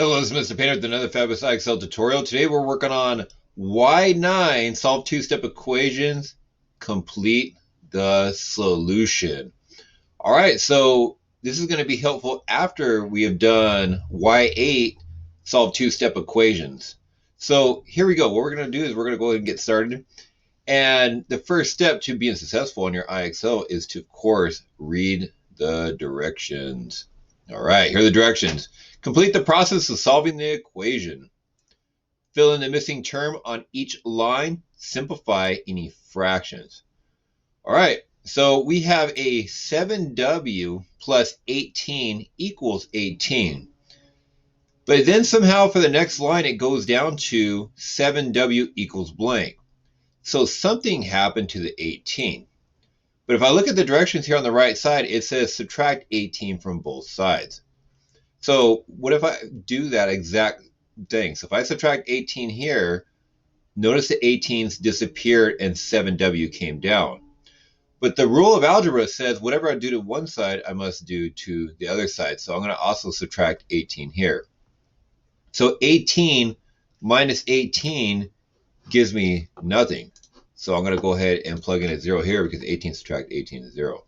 Hello, this is Mr. Painter with another fabulous IXL tutorial. Today we're working on Y9, solve two-step equations, complete the solution. All right, so this is going to be helpful after we have done Y8, solve two-step equations. So here we go. What we're going to do is we're going to go ahead and get started. And the first step to being successful on your IXL is to, of course, read the directions. All right, here are the directions. Complete the process of solving the equation. Fill in the missing term on each line. Simplify any fractions. All right, so we have a 7w plus 18 equals 18. But then somehow for the next line, it goes down to 7w equals blank. So something happened to the 18. But if I look at the directions here on the right side, it says subtract 18 from both sides. So what if I do that exact thing? So if I subtract 18 here, notice the 18s disappeared and 7w came down. But the rule of algebra says whatever I do to one side, I must do to the other side. So I'm going to also subtract 18 here. So 18 minus 18 gives me nothing. So I'm going to go ahead and plug in a 0 here because 18 subtract 18 is 0.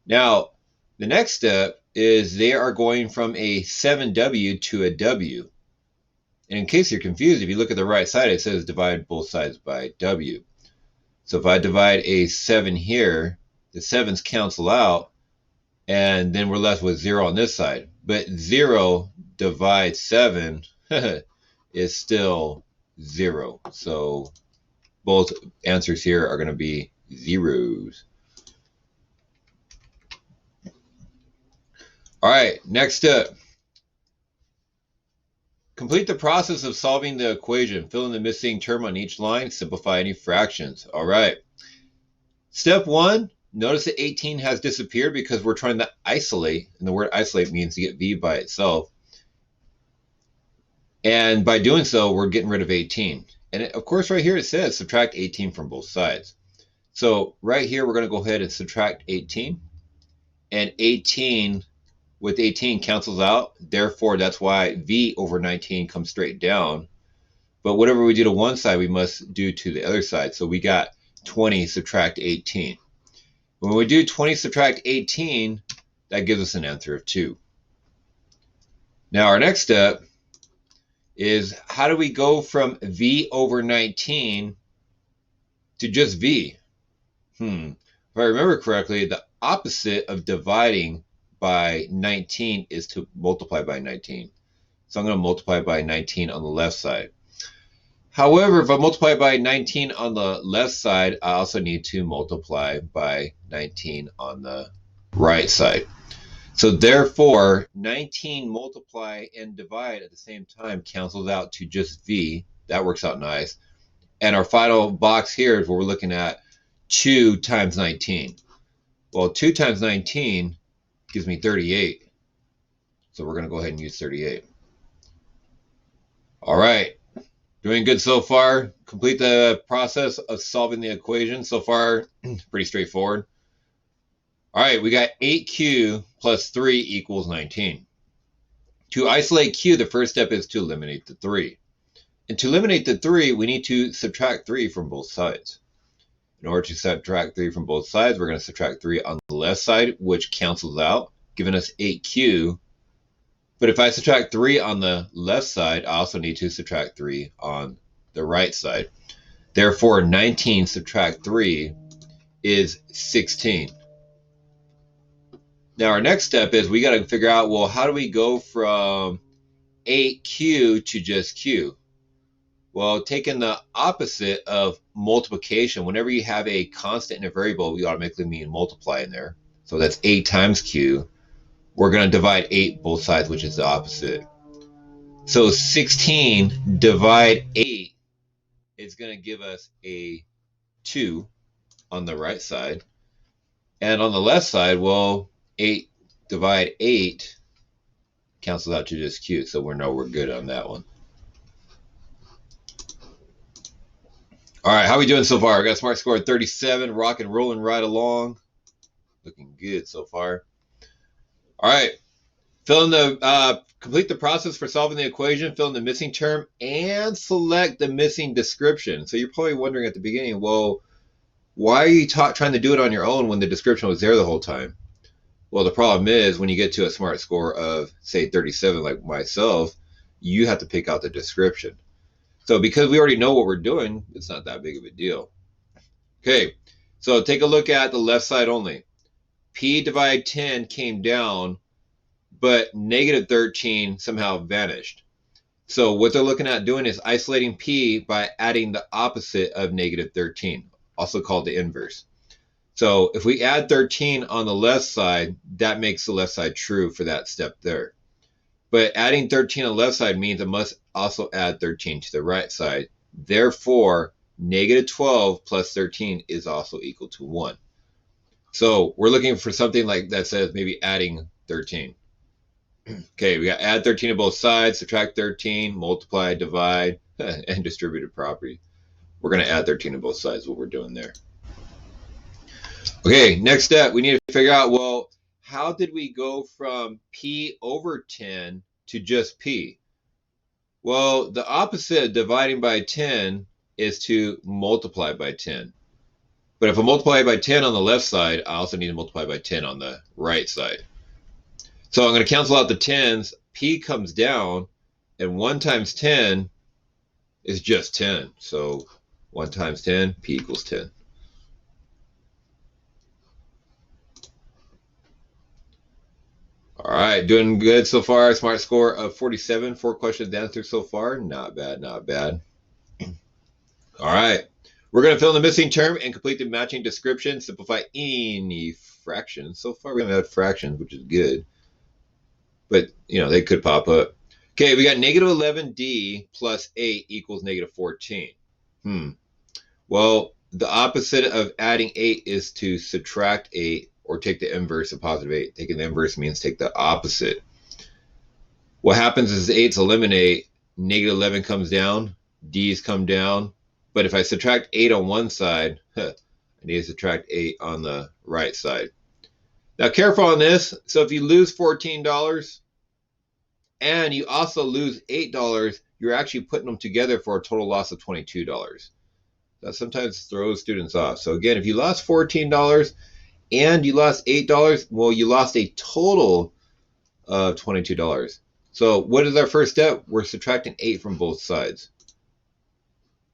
Now, the next step is they are going from a 7w to a w. And in case you're confused, if you look at the right side, it says divide both sides by w. So if I divide a 7 here, the 7's cancel out, and then we're left with 0 on this side. But 0 divided 7 is still 0. So both answers here are going to be zeros. All right, next up. Complete the process of solving the equation. Fill in the missing term on each line. Simplify any fractions. All right. Step 1, notice that 18 has disappeared because we're trying to isolate. And the word isolate means to get v by itself. And by doing so, we're getting rid of 18. And of course, right here it says subtract 18 from both sides. So right here, we're going to go ahead and subtract 18. And 18 with 18 cancels out. Therefore, that's why v over 19 comes straight down. But whatever we do to one side, we must do to the other side. So we got 20 subtract 18. When we do 20 subtract 18, that gives us an answer of 2. Now, our next step is how do we go from v over 19 to just v? If I remember correctly, the opposite of dividing by 19 is to multiply by 19. So I'm going to multiply by 19 on the left side. However, if I multiply by 19 on the left side, I also need to multiply by 19 on the right side. So therefore, 19 multiply and divide at the same time cancels out to just v. That works out nice. And our final box here is where we're looking at 2 times 19. Well, 2 times 19 gives me 38. So we're going to go ahead and use 38. All right. Doing good so far. Complete the process of solving the equation. So far, pretty straightforward. All right, we got 8q plus 3 equals 19. To isolate q, the first step is to eliminate the 3. And to eliminate the 3, we need to subtract 3 from both sides. In order to subtract 3 from both sides, we're going to subtract 3 on the left side, which cancels out, giving us 8q. But if I subtract 3 on the left side, I also need to subtract 3 on the right side. Therefore, 19 subtract 3 is 16. Now, our next step is we got to figure out, well, how do we go from 8q to just q? Well, taking the opposite of multiplication, whenever you have a constant and a variable, we automatically mean multiply in there. So that's 8 times q. We're going to divide 8 both sides, which is the opposite. So 16 divide 8 is going to give us a 2 on the right side. And on the left side, well, 8 divide 8 cancels out to just q. So we know we're good on that one. All right, how are we doing so far? I got a smart score of 37, rock and rolling right along. Looking good so far. All right, Complete the process for solving the equation, fill in the missing term, and select the missing description. So you're probably wondering at the beginning, well, why are you trying to do it on your own when the description was there the whole time? Well, the problem is when you get to a SMART score of, say, 37, like myself, you have to pick out the description. So because we already know what we're doing, it's not that big of a deal. Okay, so take a look at the left side only. P divided 10 came down, but negative 13 somehow vanished. So what they're looking at doing is isolating P by adding the opposite of negative 13, also called the inverse. So if we add 13 on the left side, that makes the left side true for that step there. But adding 13 on the left side means I must also add 13 to the right side. Therefore, negative 12 plus 13 is also equal to 1. So we're looking for something like that says maybe adding 13. Okay, we got add 13 to both sides, subtract 13, multiply, divide, and distributive property. We're going to add 13 to both sides, what we're doing there. Okay, next step, we need to figure out, well, how did we go from P over 10 to just P? Well, the opposite of dividing by 10 is to multiply by 10. But if I multiply by 10 on the left side, I also need to multiply by 10 on the right side. So I'm going to cancel out the 10s. P comes down, and 1 times 10 is just 10. So 1 times 10, P equals 10. All right, doing good so far. SMART score of 47. 4 questions answered so far. Not bad, not bad. All right, we're going to fill in the missing term and complete the matching description. Simplify any fractions. So far, we haven't had fractions, which is good. But, you know, they could pop up. Okay, we got negative 11D plus 8 equals negative 14. Well, the opposite of adding 8 is to subtract 8 or take the inverse of positive 8. Taking the inverse means take the opposite. What happens is 8's eliminate, negative 11 comes down, D's come down. But if I subtract 8 on one side, I need to subtract 8 on the right side. Now, careful on this. So if you lose $14 and you also lose $8, you're actually putting them together for a total loss of $22. That sometimes throws students off. So again, if you lost $14 and you lost $8, well, you lost a total of $22. So what is our first step? We're subtracting 8 from both sides.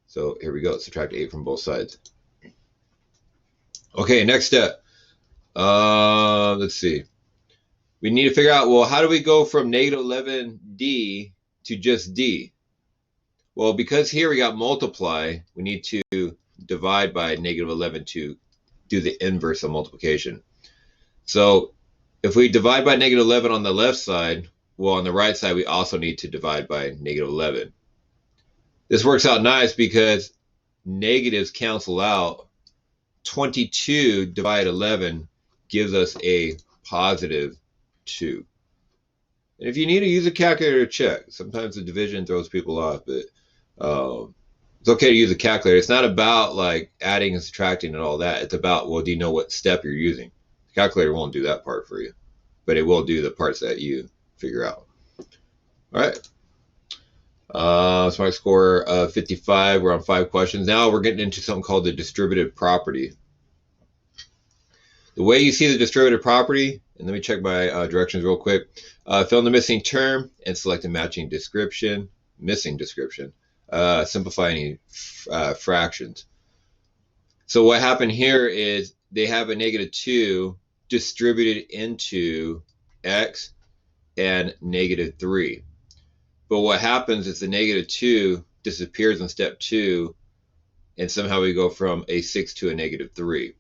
So here we go. Subtract 8 from both sides. Okay, next step. Let's see. We need to figure out, well, how do we go from negative 11D to just D? Well, because here we got multiply, we need to divide by negative 11 to do the inverse of multiplication. So if we divide by negative 11 on the left side, well, on the right side, we also need to divide by negative 11. This works out nice because negatives cancel out. 22 divided 11 gives us a positive 2. And if you need to use a calculator to check, sometimes the division throws people off, but it's okay to use a calculator. It's not about like adding and subtracting and all that. It's about, well, do you know what step you're using? The calculator won't do that part for you, but it will do the parts that you figure out. All right. SMART score of 55. We're on 5 questions. Now we're getting into something called the distributive property. The way you see the distributive property, and let me check my directions real quick. Fill in the missing term and select a matching description. Missing description. Simplify any fractions. So what happened here is they have a negative 2 distributed into x and negative 3. But what happens is the negative 2 disappears in step 2, and somehow we go from a 6 to a negative 3.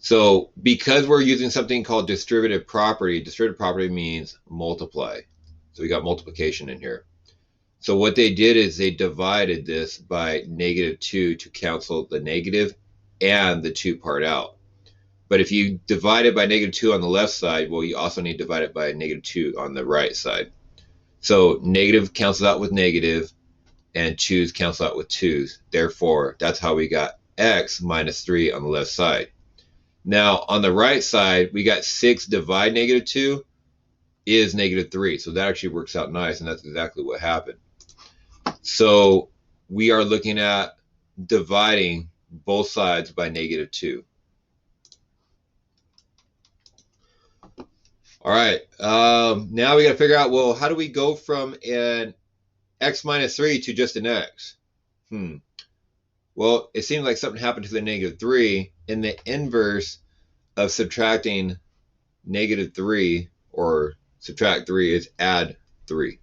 So because we're using something called distributive property means multiply. So we got multiplication in here. So what they did is they divided this by negative 2 to cancel the negative and the 2 part out. But if you divide it by negative 2 on the left side, well, you also need to divide it by negative 2 on the right side. So negative cancels out with negative, and 2's cancel out with 2's. Therefore, that's how we got x minus 3 on the left side. Now, on the right side, we got 6 divide negative 2. is -3. So that actually works out nice, and that's exactly what happened. So we are looking at dividing both sides by -2. All right, now we got to figure out, well, how do we go from an x minus 3 to just an x? Well, it seems like something happened to the -3, and the inverse of subtracting -3 or subtract 3 is add 3.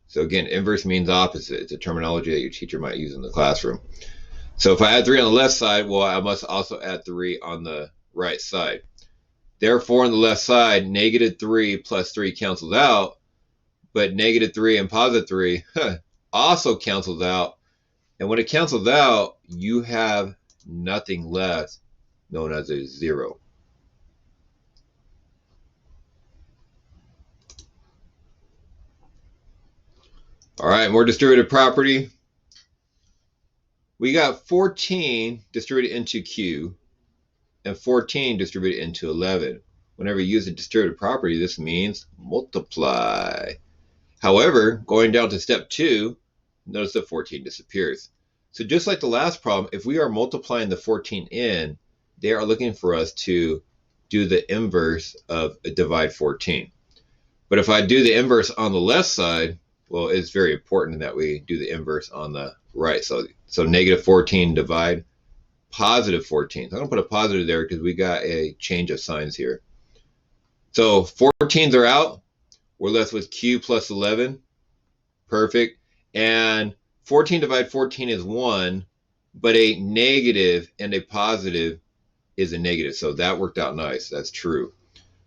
So again, inverse means opposite. It's a terminology that your teacher might use in the classroom. So if I add 3 on the left side, well, I must also add 3 on the right side. Therefore, on the left side, -3 plus 3 cancels out, but -3 and +3 also cancels out. And when it cancels out, you have nothing left, known as a 0. All right, more distributive property. We got 14 distributed into Q and 14 distributed into 11. Whenever you use a distributive property, this means multiply. However, going down to step 2, notice the 14 disappears. So just like the last problem, if we are multiplying the 14 in, they are looking for us to do the inverse of a divide 14. But if I do the inverse on the left side, well, it's very important that we do the inverse on the right. So -14 divide +14. So I'm going to put a positive there because we got a change of signs here. So 14s are out. We're left with Q plus 11. Perfect. And 14 divided 14 is 1, but a negative and a positive is a negative. So that worked out nice. That's true.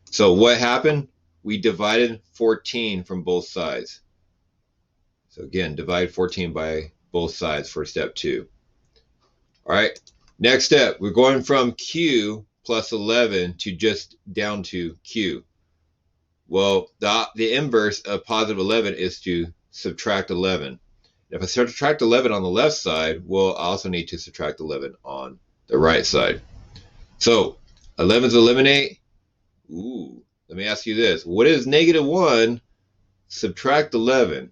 So what happened? We divided 14 from both sides. So again, divide 14 by both sides for step 2. All right. Next step, we're going from Q plus 11 to just down to Q. Well, the inverse of +11 is to subtract 11. If I subtract 11 on the left side, well, I also need to subtract 11 on the right side. So 11's eliminate. Ooh, let me ask you this. What is -1 subtract 11?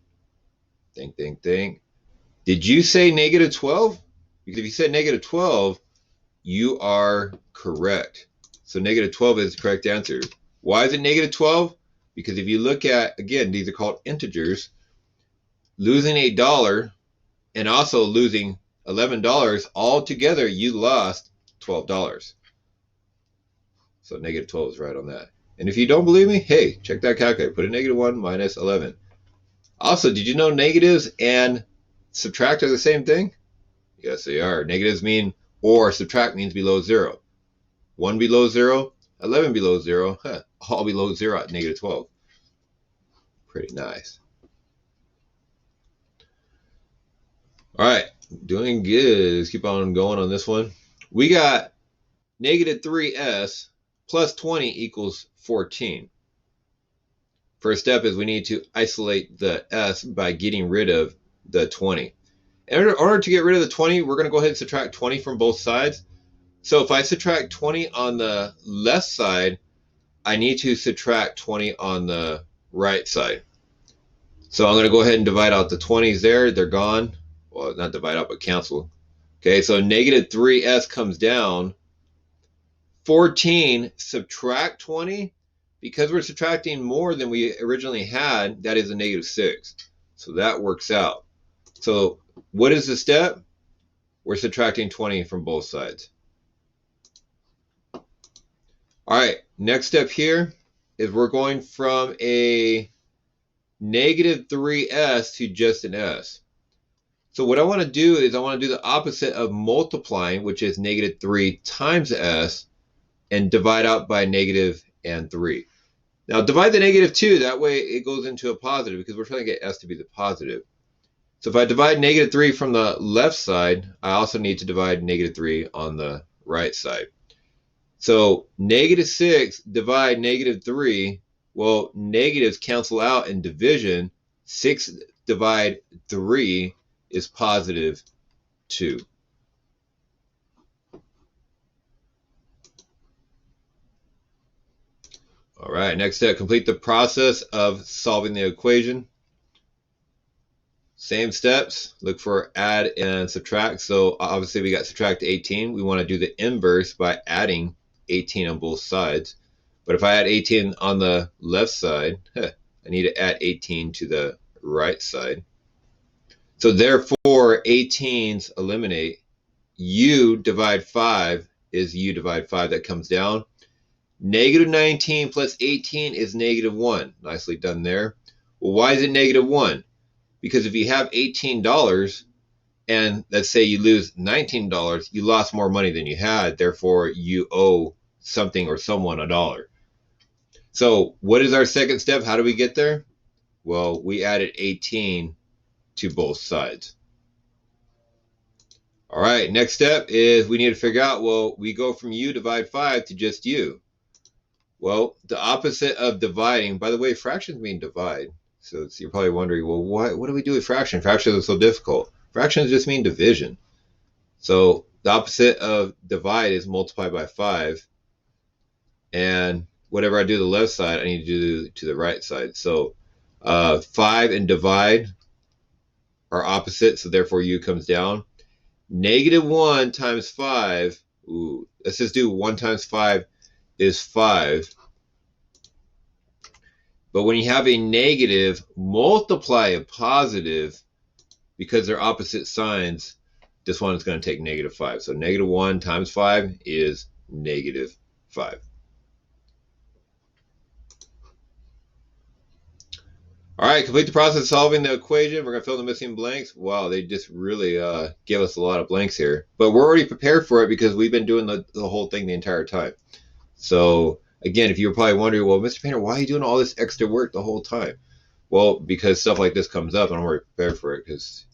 Think, think, think. Did you say -12? Because if you said -12, you are correct. So -12 is the correct answer. Why is it -12? Because if you look at, again, these are called integers, losing $1 and also losing $11, all together you lost $12. So -12 is right on that. And if you don't believe me, hey, check that calculator. Put a -1 minus 11. Also, did you know negatives and subtract are the same thing? Yes, they are. Negatives mean, or subtract means below 0. 1 below 0, 11 below 0, all below 0 at -12. Pretty nice. All right, doing good. Let's keep on going on this one. We got -3s plus 20 equals 14. First step is we need to isolate the s by getting rid of the 20. In order to get rid of the 20, we're going to go ahead and subtract 20 from both sides. So if I subtract 20 on the left side, I need to subtract 20 on the right side. So I'm going to go ahead and divide out the 20s there. They're gone. Well, not divide out, but cancel. Okay, so -3s comes down. 14 subtract 20. Because we're subtracting more than we originally had, that is a -6. So that works out. So what is the step? We're subtracting 20 from both sides. All right, next step here is we're going from a -3s to just an s. So what I want to do is I want to do the opposite of multiplying, which is -3 times s, and divide out by -3. Now divide the -2, that way it goes into a positive because we're trying to get s to be the positive. So if I divide -3 from the left side, I also need to divide -3 on the right side. So -6 divide -3, well, negatives cancel out in division. 6 divide 3 is +2. All right, next step, complete the process of solving the equation. Same steps, look for add and subtract. So obviously we got subtract 18. We want to do the inverse by adding 18 on both sides. But if I add 18 on the left side, I need to add 18 to the right side. So therefore, 18s eliminate. U divide 5 is U divide 5. That comes down. Negative 19 plus 18 is negative 1. Nicely done there. Well, why is it negative 1? Because if you have $18 and let's say you lose $19, you lost more money than you had. Therefore, you owe something or someone $1. So what is our second step? How do we get there? Well, we added 18 to both sides. All right, next step is we need to figure out, well, we go from U divide 5 to just U. Well, the opposite of dividing, by the way, fractions mean divide. So you're probably wondering, well, what do we do with fractions? Fractions are so difficult. Fractions just mean division. So the opposite of divide is multiply by 5. And whatever I do to the left side, I need to do to the right side. So 5 and divide are opposite, so therefore U comes down. Negative 1 times 5, let's just do 1 times 5 is 5. But when you have a negative, multiply a positive, because they're opposite signs, this one is going to take negative 5. So negative 1 times 5 is negative 5. All right, complete the process of solving the equation. We're going to fill the missing blanks. Wow, they just really give us a lot of blanks here. But we're already prepared for it because we've been doing the whole thing the entire time. So again, if you're probably wondering, well, Mr. Painter, why are you doing all this extra work the whole time? Well, because stuff like this comes up and I'm already prepared for it because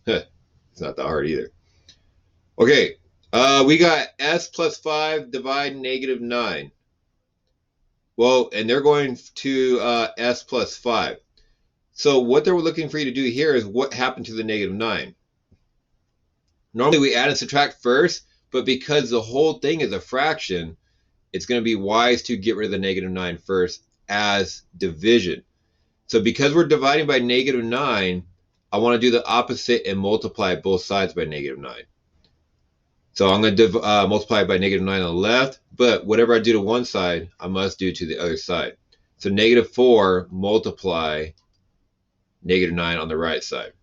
it's not that hard either. Okay, we got S plus 5 divide negative 9. Well, and they're going to S plus 5. So what they're looking for you to do here is what happened to the negative 9. Normally we add and subtract first, but because the whole thing is a fraction, it's going to be wise to get rid of the negative 9 first as division. So because we're dividing by negative 9, I want to do the opposite and multiply both sides by negative 9. So I'm going to multiply by negative 9 on the left, but whatever I do to one side, I must do to the other side. So negative 4 multiply negative 9 on the right side.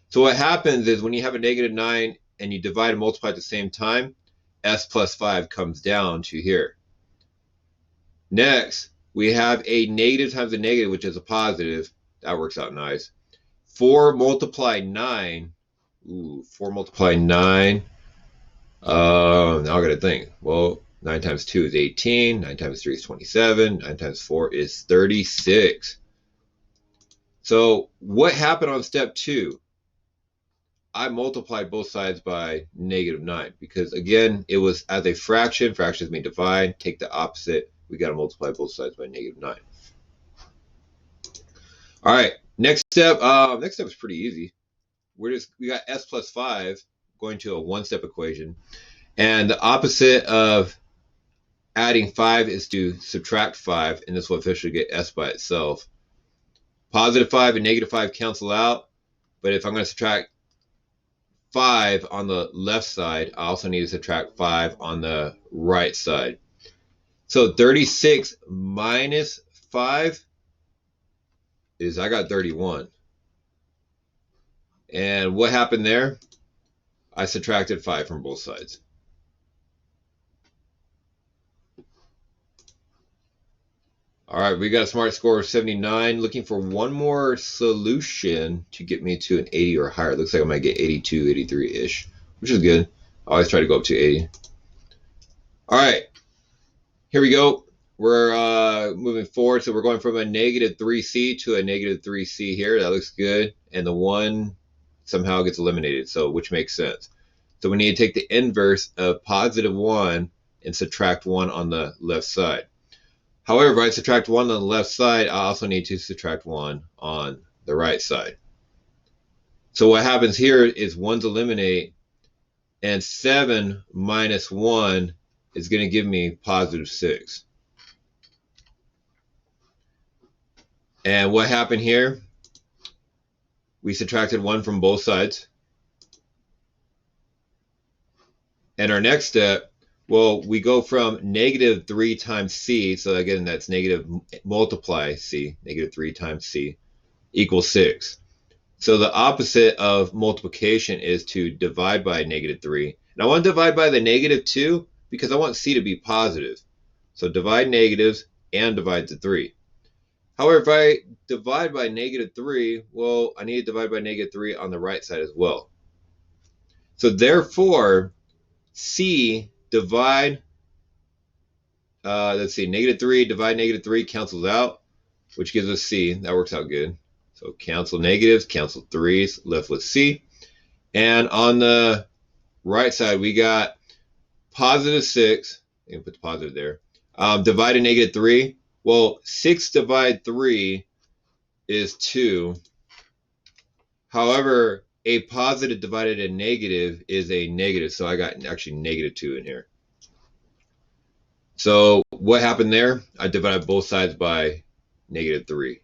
So what happens is when you have a negative 9 and you divide and multiply at the same time, S plus 5 comes down to here. Next, we have a negative times a negative, which is a positive. That works out nice. 4 multiply 9. 4 multiply 9. Now I got to think. Well, 9 times 2 is 18. 9 times 3 is 27. 9 times 4 is 36. So what happened on step 2? I multiplied both sides by negative 9 because, again, it was as a fraction. Fractions mean divide. Take the opposite. We got to multiply both sides by negative 9. All right, next step. Next step is pretty easy. We got S plus 5 going to a one-step equation, and the opposite of adding 5 is to subtract 5, and this will officially get S by itself. Positive 5 and negative 5 cancel out, but if I'm going to subtract 5 on the left side, I also need to subtract 5 on the right side. So 36 minus 5 is, I got 31. And what happened there? I subtracted 5 from both sides. All right, we got a smart score of 79. Looking for one more solution to get me to an 80 or higher. It looks like I might get 82, 83-ish, which is good. I always try to go up to 80. All right, here we go. We're moving forward. So we're going from a negative 3c to a negative 3c here. That looks good. And the 1 somehow gets eliminated, so which makes sense. So we need to take the inverse of positive 1 and subtract 1 on the left side. However, if I subtract 1 on the left side, I also need to subtract 1 on the right side. So what happens here is 1's eliminate, and 7 minus 1 is going to give me positive 6. And what happened here? We subtracted 1 from both sides. And our next step, well, we go from negative 3 times c, so again, that's negative multiply c, negative 3 times c, equals 6. So the opposite of multiplication is to divide by negative 3. And I want to divide by the negative 2 because I want c to be positive. So divide negatives and divide to 3. However, if I divide by negative 3, well, I need to divide by negative 3 on the right side as well. So therefore, c divide, let's see, negative 3 divide negative 3 cancels out, which gives us c. That works out good. So cancel negatives, cancel 3s, left with c. And on the right side, we got positive 6. You can put the positive there. Divided negative 3. Well, 6 divided 3 is 2. However, a positive divided a negative is a negative. So I got actually negative 2 in here. So what happened there? I divided both sides by negative 3.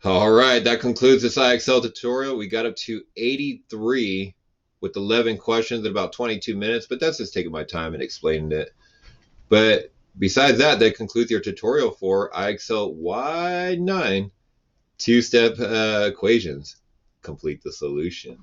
All right, that concludes this IXL tutorial. We got up to 83 with 11 questions in about 22 minutes, but that's just taking my time and explaining it. But besides that, that concludes your tutorial for IXL Y.9 two-step equations. Complete the solution.